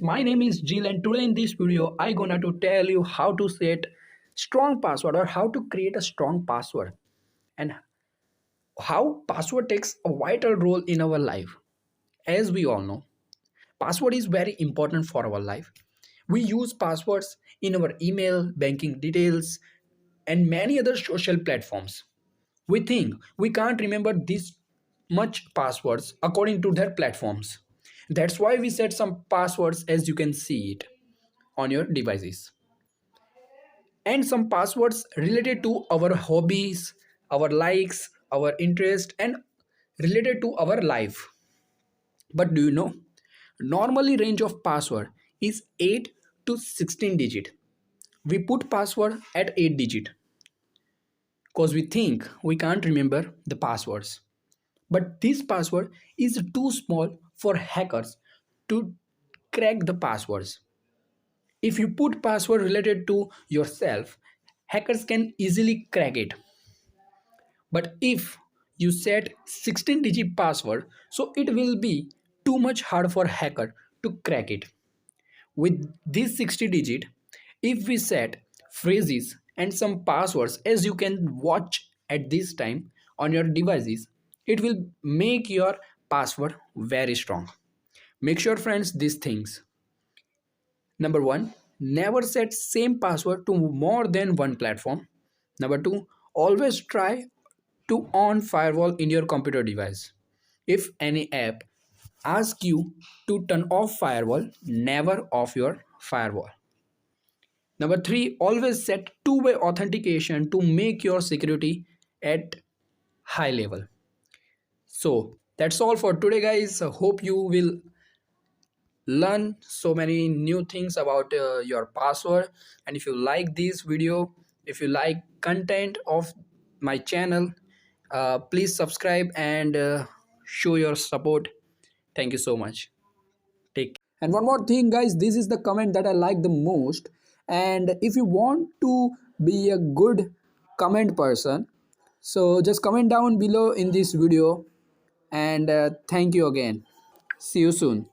my name is Jill and today in this video I gonna to tell you how to set strong password or how to create a strong password and how password takes a vital role in our life. As we all know, password is very important for our life. We use passwords in our email, banking details and many other social platforms. We think we can't remember this much passwords according to their platforms. That's why we set some passwords as you can see it on your devices. And some passwords related to our hobbies, our likes, our interest and related to our life. But do you know? Normally range of password is 8 to 16 digit. We put password at 8 digit because we think we can't remember the passwords. But this password is too small for hackers to crack the passwords. If you put password related to yourself, hackers can easily crack it. But if you set 16 digit password, so it will be too much hard for hacker to crack it. With this 60 digit, if we set phrases and some passwords as you can watch at this time on your devices, it will make your password very strong. Make sure friends these things. Number 1, never set same password to more than one platform. Number 2, always try to on firewall in your computer device. If any app asks you to turn off firewall, never off your firewall. Number 3, always set two-way authentication to make your security at high level. So that's all for today guys. I hope you will learn so many new things about your password. And if you like this video, if you like content of my channel, please subscribe and show your support. Thank you so much. Take care. And one more thing guys, this is the comment that I like the most, and if you want to be a good comment person, so just comment down below in this video. And thank you again. See you soon.